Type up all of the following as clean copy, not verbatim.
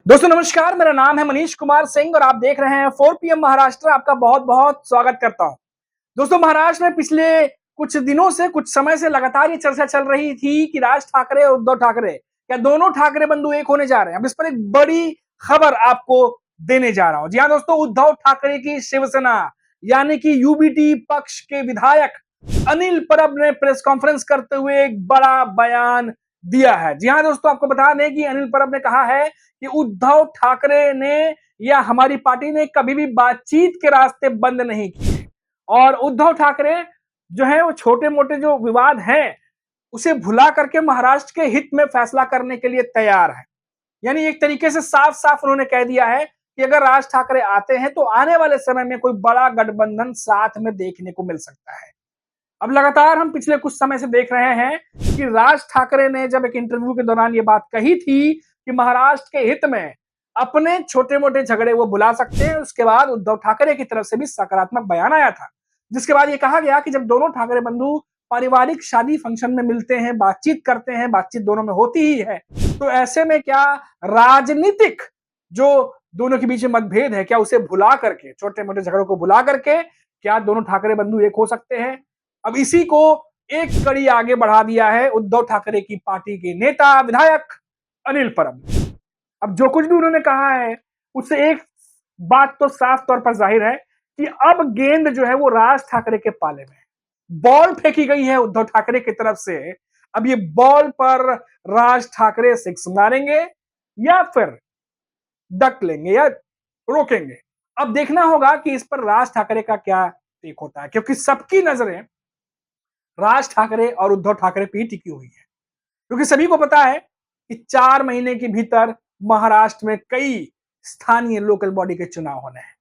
दोस्तों नमस्कार, मेरा नाम है मनीष कुमार सिंह और आप देख रहे हैं 4 पीएम महाराष्ट्र। आपका बहुत बहुत स्वागत करता हूं। दोस्तों महाराष्ट्र में पिछले कुछ दिनों से कुछ समय से लगातार ये चर्चा चल रही थी कि राज ठाकरे और उद्धव ठाकरे क्या दोनों ठाकरे बंधु एक होने जा रहे हैं। अब इस पर एक बड़ी खबर आपको देने जा रहा हूं। जी हाँ दोस्तों, उद्धव ठाकरे की शिवसेना यानी कि यूबीटी पक्ष के विधायक अनिल परब ने प्रेस कॉन्फ्रेंस करते हुए एक बड़ा बयान दिया है। जी हाँ दोस्तों, आपको बता दें कि अनिल परब ने कहा है कि उद्धव ठाकरे ने या हमारी पार्टी ने कभी भी बातचीत के रास्ते बंद नहीं किए और उद्धव ठाकरे जो है वो छोटे मोटे जो विवाद हैं उसे भुला करके महाराष्ट्र के हित में फैसला करने के लिए तैयार है। यानी एक तरीके से साफ साफ उन्होंने कह दिया है कि अगर राज ठाकरे आते हैं तो आने वाले समय में कोई बड़ा गठबंधन साथ में देखने को मिल सकता है। अब लगातार हम पिछले कुछ समय से देख रहे हैं कि राज ठाकरे ने जब एक इंटरव्यू के दौरान ये बात कही थी कि महाराष्ट्र के हित में अपने छोटे मोटे झगड़े वो बुला सकते हैं, उसके बाद उद्धव ठाकरे की तरफ से भी सकारात्मक बयान आया था, जिसके बाद ये कहा गया कि जब दोनों ठाकरे बंधु पारिवारिक शादी फंक्शन में मिलते हैं, बातचीत करते हैं, बातचीत दोनों में होती ही है, तो ऐसे में क्या राजनीतिक जो दोनों के बीच में मतभेद है क्या उसे भुला करके, छोटे मोटे झगड़ों को भुला करके क्या दोनों ठाकरे बंधु एक हो सकते हैं। अब इसी को एक कड़ी आगे बढ़ा दिया है उद्धव ठाकरे की पार्टी के नेता विधायक अनिल परब। अब जो कुछ भी उन्होंने कहा है उससे एक बात तो साफ तौर पर जाहिर है कि अब गेंद जो है वो राज ठाकरे के पाले में है। बॉल फेंकी गई है उद्धव ठाकरे की तरफ से। अब ये बॉल पर राज ठाकरे सिक्स मारेंगे या फिर डक लेंगे या रोकेंगे। अब देखना होगा कि इस पर राज ठाकरे का क्या टेक होता है, क्योंकि सबकी नजरें राज ठाकरे और उद्धव ठाकरे पे ही टिकी हुई है। क्योंकि सभी को पता है कि 4 महीने के भीतर महाराष्ट्र में कई स्थानीय लोकल बॉडी के चुनाव होने हैं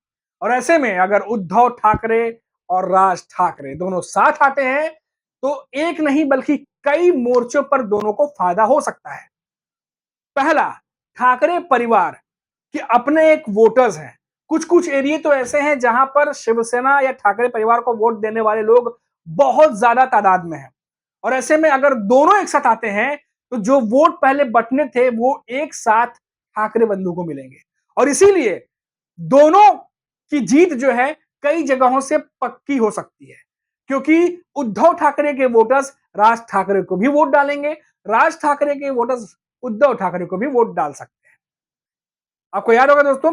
और ऐसे में अगर उद्धव ठाकरे और राज ठाकरे दोनों साथ आते हैं तो एक नहीं बल्कि कई मोर्चों पर दोनों को फायदा हो सकता है। पहला, ठाकरे परिवार के अपने एक वोटर्स हैं। कुछ कुछ एरिया तो ऐसे हैं जहां पर शिवसेना या ठाकरे परिवार को वोट देने वाले लोग बहुत ज्यादा तादाद में हैं और ऐसे में अगर दोनों एक साथ आते हैं तो जो वोट पहले बंटने थे वो एक साथ ठाकरे बंधु को मिलेंगे और इसीलिए दोनों की जीत जो है कई जगहों से पक्की हो सकती है, क्योंकि उद्धव ठाकरे के वोटर्स राज ठाकरे को भी वोट डालेंगे, राज ठाकरे के वोटर्स उद्धव ठाकरे को भी वोट डाल सकते हैं। आपको याद होगा दोस्तों,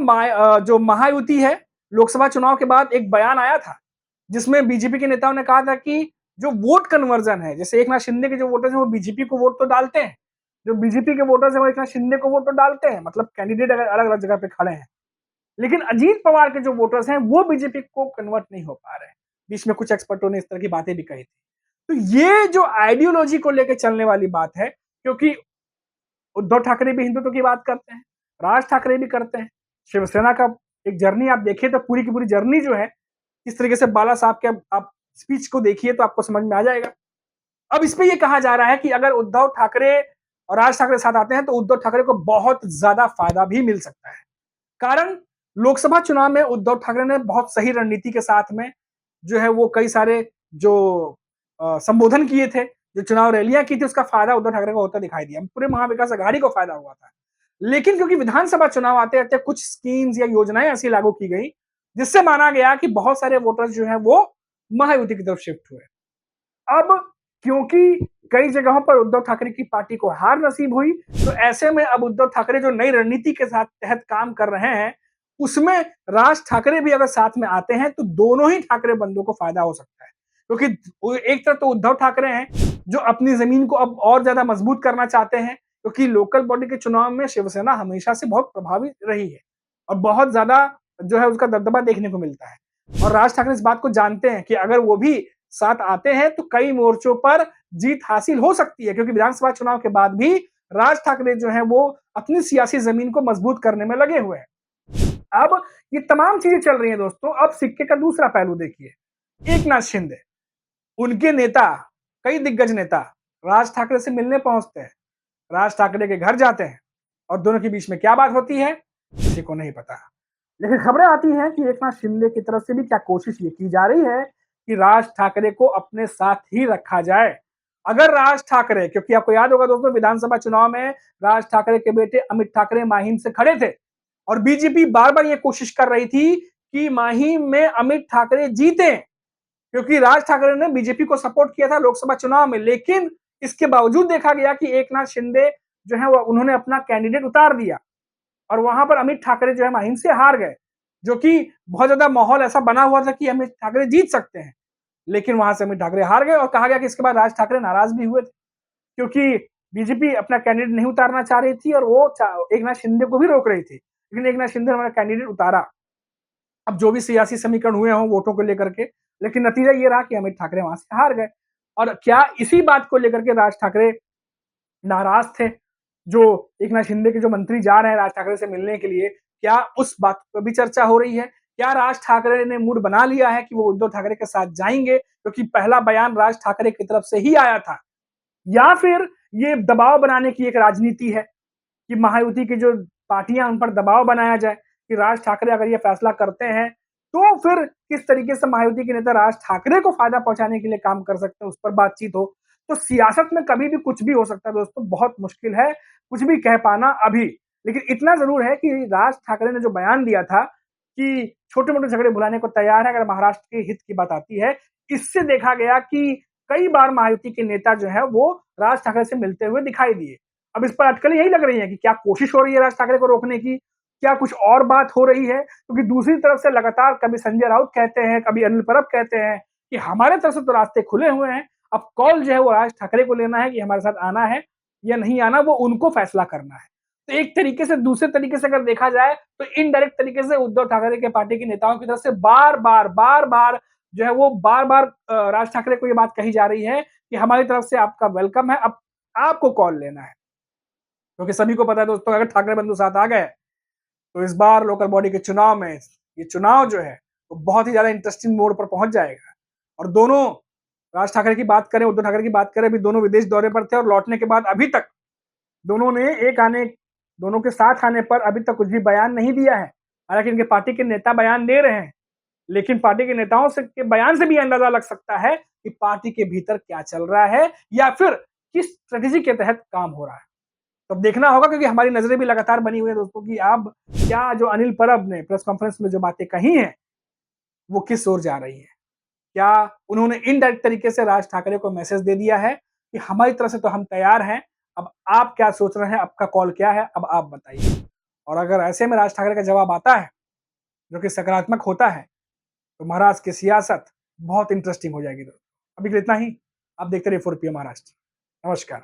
जो महायुति है, लोकसभा चुनाव के बाद एक बयान आया था जिसमें बीजेपी के नेताओं ने कहा था कि जो वोट कन्वर्जन है, जैसे एकनाथ शिंदे के जो वोटर्स हैं वो बीजेपी को वोट तो डालते हैं, जो बीजेपी के वोटर्स हैं वो एकनाथ शिंदे को वोट तो डालते हैं, मतलब कैंडिडेट अगर अलग अलग जगह पे खड़े हैं, लेकिन अजीत पवार के जो वोटर्स हैं वो बीजेपी को कन्वर्ट नहीं हो पा रहे हैं। बीच में कुछ एक्सपर्टों ने इस तरह की बातें भी कही थी। तो ये जो आइडियोलॉजी को लेकर चलने वाली बात है, क्योंकि उद्धव ठाकरे भी हिंदुत्व की बात करते हैं, राज ठाकरे भी करते हैं। शिवसेना का एक जर्नी आप देखिए तो पूरी की पूरी जर्नी जो है इस तरीके से बाला साहब के आप स्पीच को देखिए तो आपको समझ में आ जाएगा। अब इस पे ये कहा जा रहा है कि अगर उद्धव ठाकरे और राज ठाकरे साथ आते हैं तो उद्धव ठाकरे को बहुत ज्यादा फायदा भी मिल सकता है। कारण लोकसभा चुनाव में उद्धव ठाकरे ने बहुत सही रणनीति के साथ में जो है वो कई सारे जो संबोधन किए थे, जो चुनाव रैलियां की थी, उसका फायदा उद्धव ठाकरे को होता दिखाई दिया। पूरे महाविकास अघाड़ी को फायदा हुआ था। लेकिन क्योंकि विधानसभा चुनाव आते आते कुछ स्कीम्स या योजनाएं ऐसी लागू की गई जिससे माना गया कि बहुत सारे वोटर्स जो है वो महायुति की तरफ शिफ्ट हुए। अब क्योंकि कई जगहों पर उद्धव ठाकरे की पार्टी को हार नसीब हुई, तो ऐसे में अब उद्धव ठाकरे जो नई रणनीति के साथ तहत काम कर रहे हैं उसमें राज ठाकरे भी अगर साथ में आते हैं तो दोनों ही ठाकरे बंधुओं को फायदा हो सकता है। क्योंकि एक तरफ तो उद्धव ठाकरे हैं जो अपनी जमीन को अब और ज्यादा मजबूत करना चाहते हैं, क्योंकि लोकल बॉडी के चुनाव में शिवसेना हमेशा से बहुत प्रभावी रही है और बहुत ज्यादा जो है उसका दबदबा देखने को मिलता है और राज ठाकरे इस बात को जानते हैं कि अगर वो भी साथ आते हैं तो कई मोर्चों पर जीत हासिल हो सकती है, क्योंकि विधानसभा चुनाव के बाद भी राज ठाकरे जो है वो अपनी सियासी जमीन को मजबूत करने में लगे हुए हैं। अब ये तमाम चीजें चल रही हैं दोस्तों। अब सिक्के का दूसरा पहलू देखिए, एकनाथ शिंदे, उनके नेता, कई दिग्गज नेता राज ठाकरे से मिलने पहुंचते हैं, राज ठाकरे के घर जाते हैं और दोनों के बीच में क्या बात होती है किसी को नहीं पता। लेकिन खबरें आती हैं कि एकनाथ शिंदे की तरफ से भी क्या कोशिश ये की जा रही है कि राज ठाकरे को अपने साथ ही रखा जाए। अगर राज ठाकरे, क्योंकि आपको याद होगा दोस्तों विधानसभा चुनाव में राज ठाकरे के बेटे अमित ठाकरे माहिम से खड़े थे और बीजेपी बार-बार ये कोशिश कर रही थी कि माहिम में अमित ठाकरे जीतें, क्योंकि राज ठाकरे ने बीजेपी को सपोर्ट किया था लोकसभा चुनाव में। लेकिन इसके बावजूद देखा गया कि एकनाथ शिंदे जो है वो उन्होंने अपना कैंडिडेट उतार दिया और वहां पर अमित ठाकरे जो है माहिम से हार गए, जो कि बहुत ज्यादा माहौल ऐसा बना हुआ था कि अमित ठाकरे जीत सकते हैं। लेकिन वहां से अमित ठाकरे हार गए और कहा गया कि इसके बाद राज ठाकरे नाराज भी हुए थे, क्योंकि बीजेपी अपना कैंडिडेट नहीं उतारना चाह रही थी और वो एकनाथ शिंदे को भी रोक रही थी। लेकिन एकनाथ शिंदे ने हमारा कैंडिडेट उतारा। अब जो भी सियासी समीकरण हुए हों वोटों को लेकर के, लेकिन नतीजा ये रहा कि अमित ठाकरे वहां से हार गए। और क्या इसी बात को लेकर के राज ठाकरे नाराज थे? जो एकनाथ शिंदे के जो मंत्री जा रहे हैं राज ठाकरे से मिलने के लिए, क्या उस बात पर भी चर्चा हो रही है? क्या राज ठाकरे ने मूड बना लिया है कि वो उद्धव ठाकरे के साथ जाएंगे, क्योंकि पहला बयान राज ठाकरे की तरफ से ही आया था? या फिर ये दबाव बनाने की एक राजनीति है कि महायुति की जो पार्टियां उन पर दबाव बनाया जाए कि राज ठाकरे अगर ये फैसला करते हैं तो फिर किस तरीके से महायुति के नेता राज ठाकरे को फायदा पहुंचाने के लिए काम कर सकते हैं, उस पर बातचीत हो। तो सियासत में कभी भी कुछ भी हो सकता है दोस्तों, बहुत मुश्किल है कुछ भी कह पाना अभी। लेकिन इतना जरूर है कि राज ठाकरे ने जो बयान दिया था कि छोटे मोटे झगड़े भुलाने को तैयार है अगर महाराष्ट्र के हित की बात आती है, इससे देखा गया कि कई बार महायुति के नेता जो है वो राज ठाकरे से मिलते हुए दिखाई दिए। अब इस पर अटकलें यही लग रही है कि क्या कोशिश हो रही है राज ठाकरे को रोकने की, क्या कुछ और बात हो रही है? क्योंकि दूसरी तरफ से लगातार कभी संजय राउत कहते हैं, कभी अनिल परब कहते हैं कि हमारे तरफ से तो रास्ते खुले हुए हैं, अब कॉल जो है वो राज ठाकरे को लेना है कि हमारे साथ आना है या नहीं आना, वो उनको फैसला करना है। तो एक तरीके से दूसरे तरीके से अगर देखा जाए तो इनडायरेक्ट तरीके से उद्धव ठाकरे के पार्टी के नेताओं की तरफ से बार-बार जो है वो बार-बार राज ठाकरे को ये बात कही जा रही है कि हमारी तरफ से आपका वेलकम है, अब आपको कॉल लेना है। क्योंकि सभी को पता है दोस्तों अगर ठाकरे बंधु साथ आ गए तो इस बार लोकल बॉडी के चुनाव में ये चुनाव जो है वो बहुत ही ज्यादा इंटरेस्टिंग मोड पर पहुंच जाएगा। और दोनों राज ठाकरे की बात करें, उद्धव ठाकरे की बात करें, अभी दोनों विदेश दौरे पर थे और लौटने के बाद अभी तक दोनों ने दोनों के साथ आने पर अभी तक कुछ भी बयान नहीं दिया है। हालांकि इनके पार्टी के नेता बयान दे रहे हैं, लेकिन पार्टी के नेताओं से के बयान से भी अंदाजा लग सकता है कि पार्टी के भीतर क्या चल रहा है या फिर किस स्ट्रेटेजी के तहत काम हो रहा है। तो अब देखना होगा, क्योंकि हमारी नजरें भी लगातार बनी हुई है दोस्तों कि अब क्या जो अनिल परब ने प्रेस कॉन्फ्रेंस में जो बातें कही हैं वो किस ओर जा रही है। क्या उन्होंने इनडायरेक्ट तरीके से राज ठाकरे को मैसेज दे दिया है कि हमारी तरफ से तो हम तैयार हैं, अब आप क्या सोच रहे हैं, आपका कॉल क्या है, अब आप बताइए। और अगर ऐसे में राज ठाकरे का जवाब आता है जो कि सकारात्मक होता है तो महाराष्ट्र की सियासत बहुत इंटरेस्टिंग हो जाएगी दोस्तों। अभी के लिए इतना ही। आप देखते रहिए 4 PM महाराष्ट्र। नमस्कार।